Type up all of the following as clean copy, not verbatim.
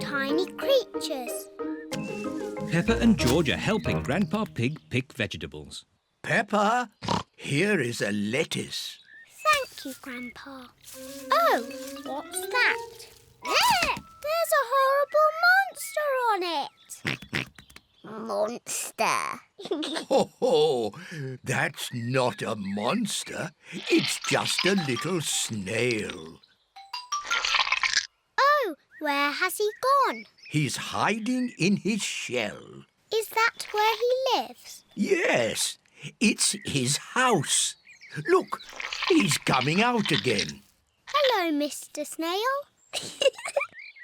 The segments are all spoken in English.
tiny creatures. Peppa and George are helping Grandpa Pig pick vegetables. Peppa, here is a lettuce. Thank you, Grandpa. Oh, what's that? There's a horrible monster on it. Monster. Oh, that's not a monster. It's just a little snail. Oh, where has he gone? He's hiding in his shell. Is that where he lives? Yes, it's his house. Look, he's coming out again. Hello, Mr. Snail.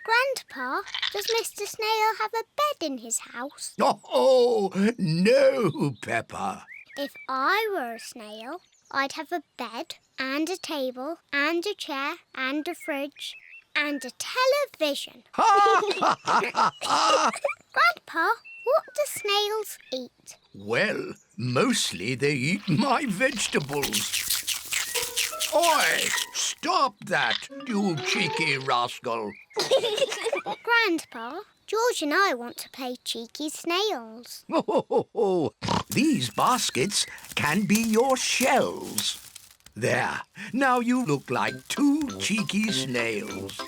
Grandpa, does Mr. Snail have a bed in his house? Oh, no, Peppa. If I were a snail, I'd have a bed and a table and a chair and a fridge and a television. Grandpa, what do snails eat? Well, mostly they eat my vegetables. Oi! Stop that, you cheeky rascal. Grandpa, George and I want to play cheeky snails. These baskets can be your shells. There, now you look like two cheeky snails.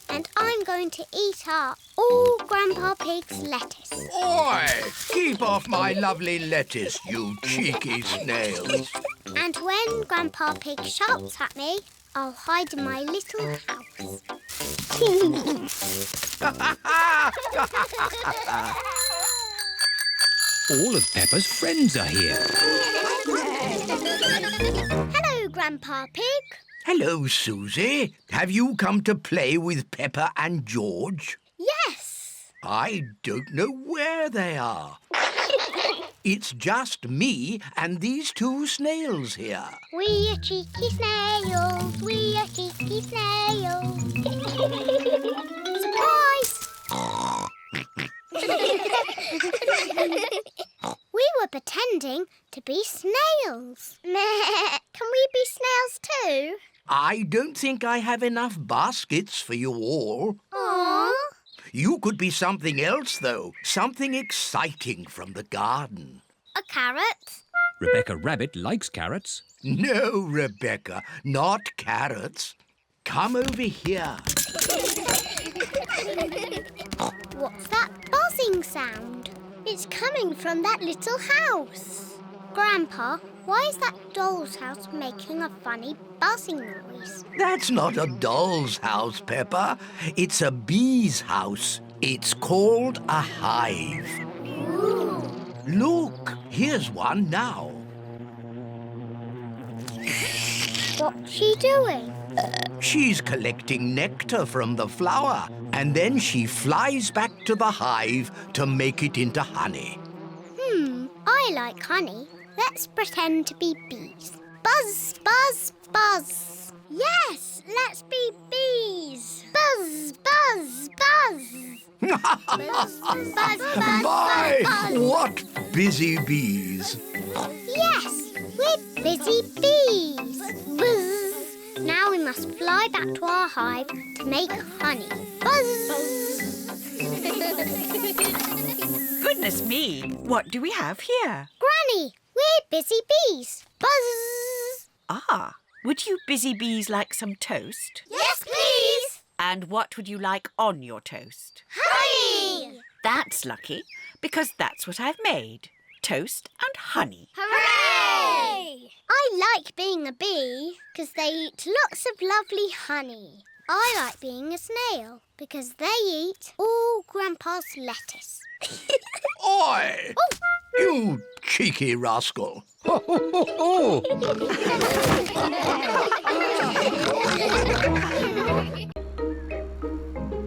And I'm going to eat up all Grandpa Pig's lettuce. Oi! Keep off my lovely lettuce, you cheeky snails. And when Grandpa Pig shouts at me, I'll hide in my little house. All of Peppa's friends are here. Hello, Grandpa Pig. Hello, Susie. Have you come to play with Peppa and George? Yes. I don't know where they are. It's just me and these two snails here. We are cheeky snails. We are cheeky snails. Surprise! We were pretending to be snails. Can we be snails too? I don't think I have enough baskets for you all. Aww. You could be something else, though. Something exciting from the garden. A carrot? Rebecca Rabbit likes carrots. No, Rebecca, not carrots. Come over here. What's that buzzing sound? It's coming from that little house. Grandpa, why is that doll's house making a funny buzzing noise? That's not a doll's house, Peppa. It's a bee's house. It's called a hive. Ooh. Look, here's one now. What's she doing? She's collecting nectar from the flower, and then she flies back to the hive to make it into honey. I like honey. Let's pretend to be bees. Buzz, buzz, buzz. Yes, let's be bees. Buzz, buzz, buzz. Buzz, buzz, buzz, My, buzz. what busy bees. Yes, we're busy bees. Buzz. Now we must fly back to our hive to make honey. Buzz. Goodness me, what do we have here? Granny, we're busy bees. Buzz. Ah, would you busy bees like some toast? Yes, please. And what would you like on your toast? Honey. That's lucky, because that's what I've made. Toast and honey. Hooray! I like being a bee because they eat lots of lovely honey. I like being a snail because they eat all Grandpa's lettuce. Oi! You cheeky rascal.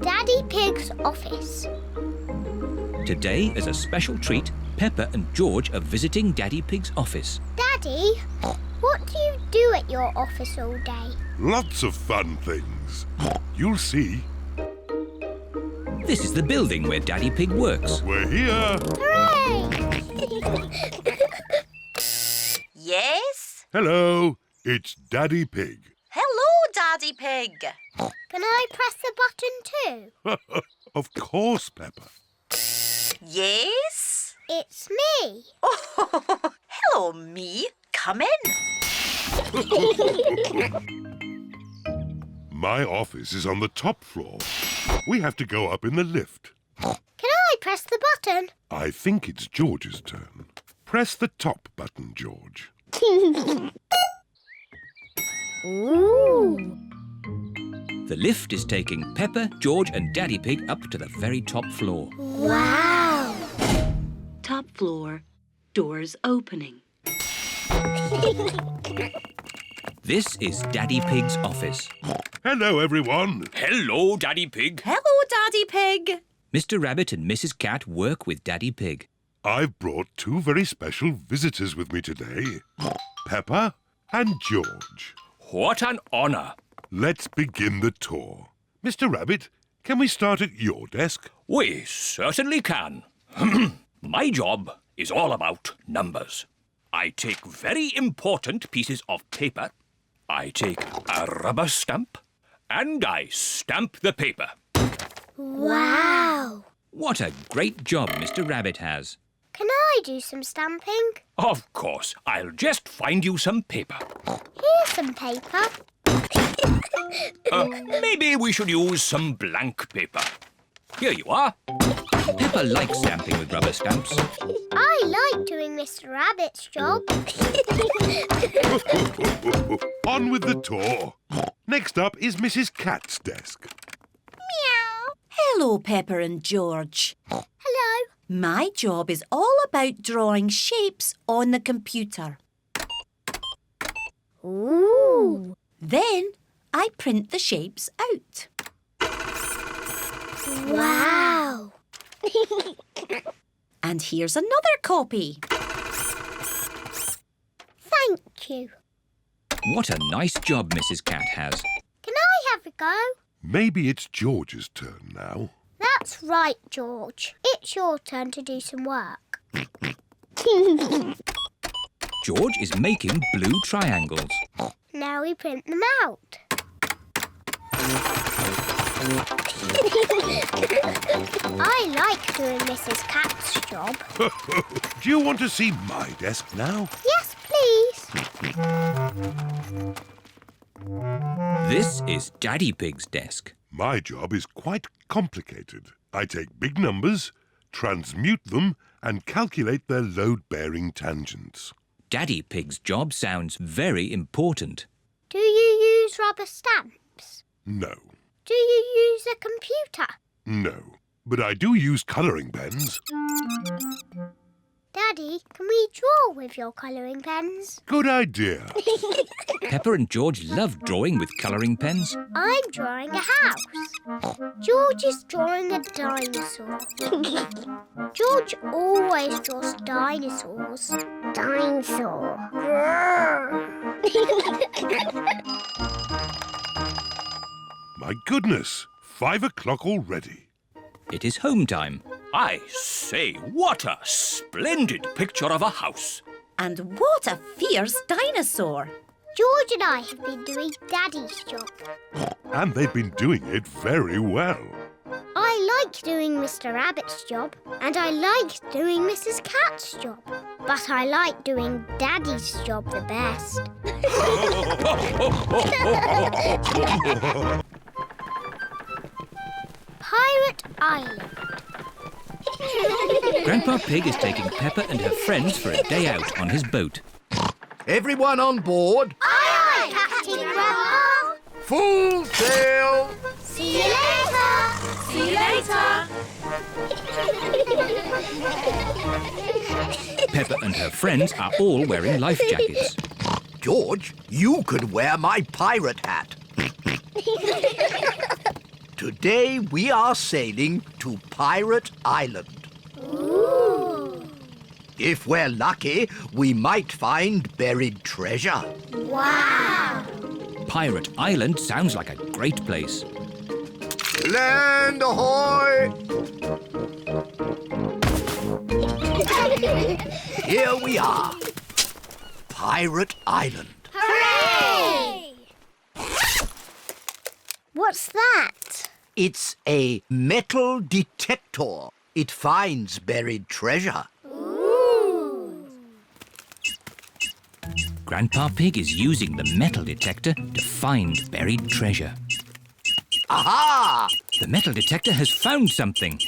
Daddy Pig's office. Today, as a special treat, Peppa and George are visiting Daddy Pig's office. Daddy, what do you do at your office all day? Lots of fun things. You'll see. This is the building where Daddy Pig works. We're here. Hooray! Yes? Hello, it's Daddy Pig. Hello, Daddy Pig. Can I press the button too? Of course, Peppa. Yes? It's me. Oh, hello, me. Come in. My office is on the top floor. We have to go up in the lift. Can I press the button? I think it's George's turn. Press the top button, George. Ooh. The lift is taking Peppa, George and Daddy Pig up to the very top floor. Wow. Top floor, doors opening. This is Daddy Pig's office. Hello, everyone. Hello, Daddy Pig. Hello, Daddy Pig. Mr. Rabbit and Mrs. Cat work with Daddy Pig. I've brought two very special visitors with me today. Peppa and George. What an honour. Let's begin the tour. Mr. Rabbit, can we start at your desk? We certainly can. My job is all about numbers. I take very important pieces of paper. I take a rubber stamp and I stamp the paper. Wow. What a great job Mr. Rabbit has. Can I do some stamping? Of course, I'll just find you some paper. Here's some paper. Maybe we should use some blank paper. Here you are. Peppa likes stamping with rubber stamps. I like doing Mr. Rabbit's job. On with the tour. Next up is Mrs. Cat's desk. Meow. Hello, Peppa and George. Hello. My job is all about drawing shapes on the computer. Ooh. Then I print the shapes out. Wow. And here's another copy. Thank you. What a nice job Mrs. Cat has. Can I have a go? Maybe it's George's turn now. That's right, George. It's your turn to do some work. George is making blue triangles. Now we print them out. I like doing Mrs. Cat's job. Do you want to see my desk now? Yes, please. This is Daddy Pig's desk. My job is quite complicated. I take big numbers, transmute them, and calculate their load-bearing tangents. Daddy Pig's job sounds very important. Do you use rubber stamps? No, Do you use a computer? no. But I do use colouring pens. Daddy, can we draw with your colouring pens? Good idea. Peppa and George love drawing with colouring pens. I'm drawing a house. George is drawing a dinosaur. George always draws dinosaurs. Dinosaur. My goodness, 5 o'clock already. It is home time. I say, what a splendid picture of a house. And what a fierce dinosaur. George and I have been doing Daddy's job. And they've been doing it very well. I like doing Mr. Rabbit's job, and I like doing Mrs. Cat's job. But I like doing Daddy's job the best. Pirate Island. Grandpa Pig is taking Peppa and her friends for a day out on his boat. Everyone on board? Aye, aye, Captain Grandpa. Full sail! See you later. See you later. Peppa and her friends are all wearing life jackets. George, you could wear my pirate hat. Today we are sailing to Pirate Island. Ooh. If we're lucky, we might find buried treasure. Wow. Pirate Island sounds like a great place. Land ahoy! Here we are. Pirate Island. Hooray! What's that? It's a metal detector. It finds buried treasure. Grandpa Pig is using the metal detector to find buried treasure. Aha! The metal detector has found something.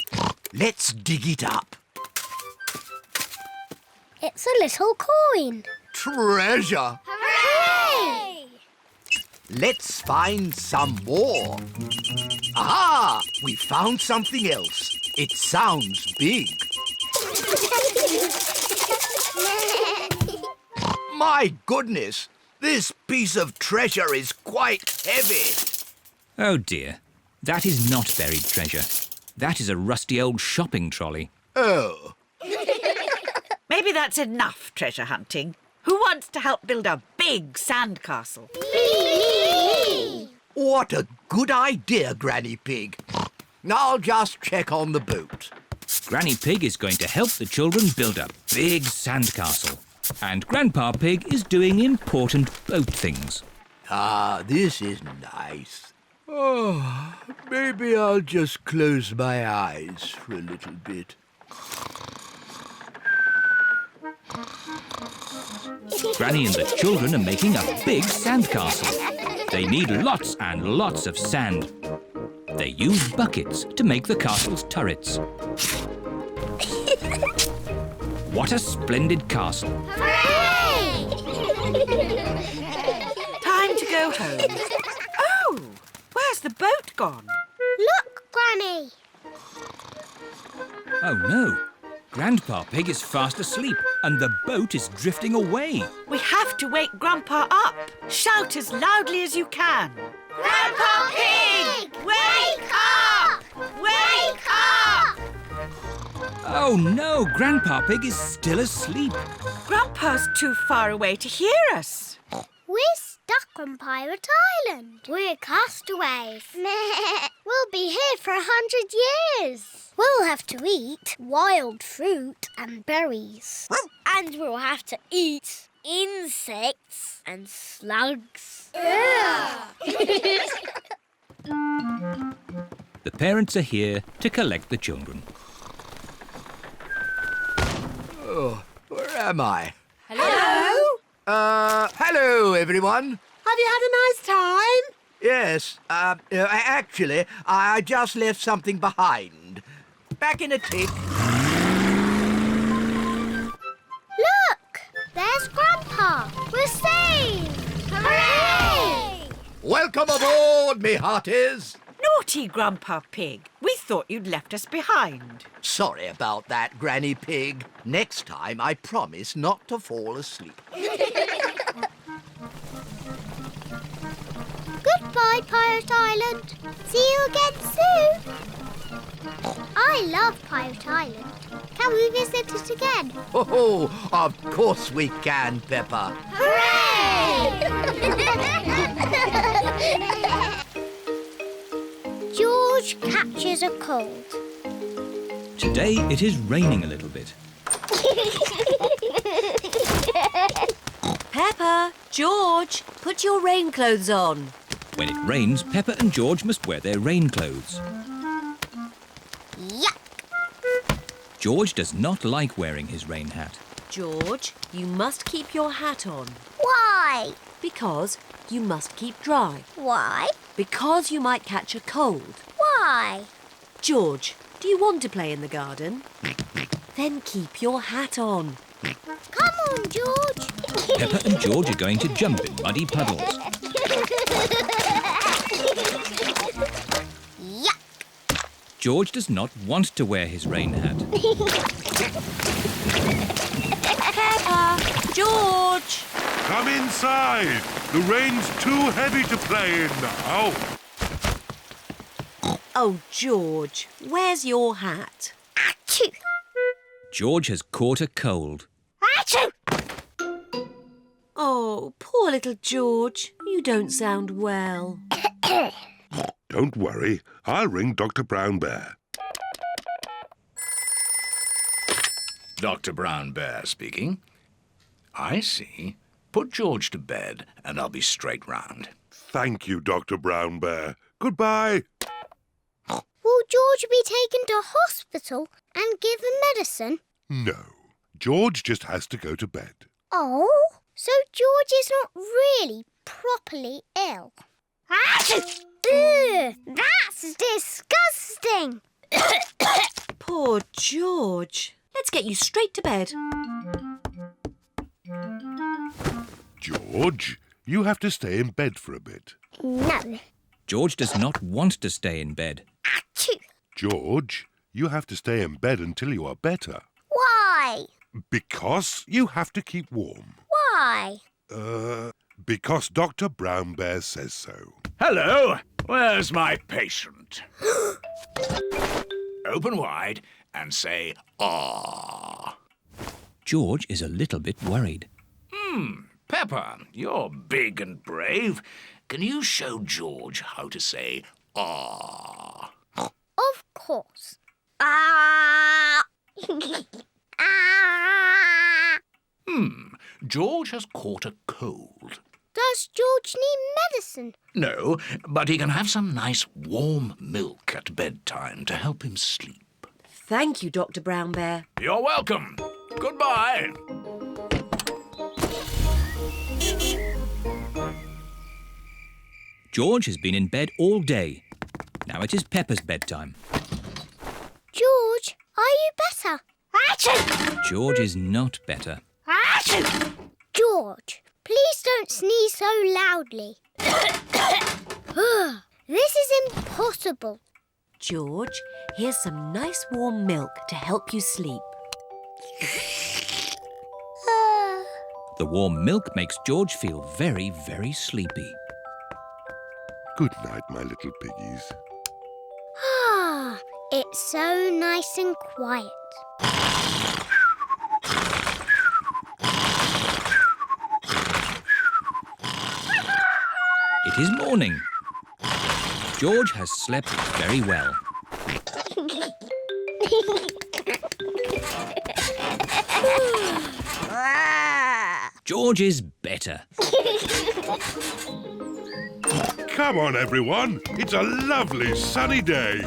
Let's dig it up. It's a little coin. Treasure! Hooray! Let's find some more. Aha! We found something else. It sounds big. My goodness! This piece of treasure is quite heavy. Oh dear, that is not buried treasure. That is a rusty old shopping trolley. Oh. Maybe that's enough treasure hunting. Who wants to help build a big sandcastle? Me! What a good idea, Granny Pig. I'll just check on the boat. Granny Pig is going to help the children build a big sandcastle. And Grandpa Pig is doing important boat things. Ah, this is nice. Oh, maybe I'll just close my eyes for a little bit. Granny and the children are making a big sandcastle. They need lots and lots of sand. They use buckets to make the castle's turrets. What a splendid castle. Hooray! Time to go home. Oh, where's the boat gone? Look, Granny. Oh no, Grandpa Pig is fast asleep and the boat is drifting away. We have to wake Grandpa up. Shout as loudly as you can. Grandpa Pig! Wake up! Wake up! Oh no, Grandpa Pig is still asleep. Grandpa's too far away to hear us. We're stuck on Pirate Island. We're castaways. We'll be here for 100 years. We'll have to eat wild fruit and berries. And we'll have to eat insects and slugs. The parents are here to collect the children. Oh, where am I? Hello? Hello, everyone. Have you had a nice time? Yes, actually, I just left something behind. Back in a tick. Look! There's Grandpa. We're saved! Hooray! Welcome aboard, me hearties. Naughty Grandpa Pig. We thought you'd left us behind. Sorry about that, Granny Pig. Next time, I promise not to fall asleep. Goodbye, Pirate Island. See you again soon. I love Pirate Island. Can we visit it again? Oh, of course we can, Peppa. Hooray! George catches a cold. Today it is raining a little bit. Peppa, George, put your rain clothes on. When it rains, Peppa and George must wear their rain clothes. Yuck! George does not like wearing his rain hat. George, you must keep your hat on. Why? Because you must keep dry. Why? Because you might catch a cold. Why? George, do you want to play in the garden? Then keep your hat on. Come on, George. Peppa and George are going to jump in muddy puddles. Yuck! George does not want to wear his rain hat. Peppa, George! Come inside. The rain's too heavy to play in now. Oh, George, where's your hat? Achoo! George has caught a cold. Achoo! Oh, poor little George. You don't sound well. Don't worry. I'll ring Dr. Brown Bear. Dr. Brown Bear speaking. I see. Put George to bed and I'll be straight round. Thank you, Dr. Brown Bear. Goodbye. George be taken to hospital and given medicine? No, George just has to go to bed. Oh, so George is not really properly ill. Ugh, that's disgusting. Poor George. Let's get you straight to bed. George, you have to stay in bed for a bit. No. George does not want to stay in bed. Achoo. George, you have to stay in bed until you are better. Why? Because you have to keep warm. Why? Because Dr. Brown Bear says so. Hello, where's my patient? Open wide and say, "Ah." George is a little bit worried. Peppa, you're big and brave. Can you show George how to say, "Ah"? Of course. Ah. Ah. George has caught a cold. Does George need medicine? No, but he can have some nice warm milk at bedtime to help him sleep. Thank you, Dr. Brown Bear. You're welcome. Goodbye. George has been in bed all day. Now it is Peppa's bedtime. George, are you better? Achoo! George is not better. Achoo! George, please don't sneeze so loudly. This is impossible. George, here's some nice warm milk to help you sleep. The warm milk makes George feel very, very sleepy. Good night, my little piggies. It's so nice and quiet. It is morning. George has slept very well. George is better. Come on, everyone. It's a lovely sunny day.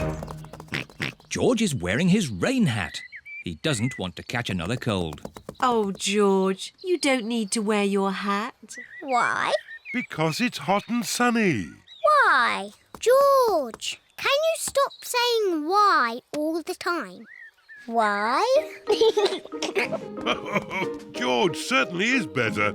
George is wearing his rain hat. He doesn't want to catch another cold. Oh, George, you don't need to wear your hat. Why? Because it's hot and sunny. Why? George, can you stop saying why all the time? Why? George certainly is better.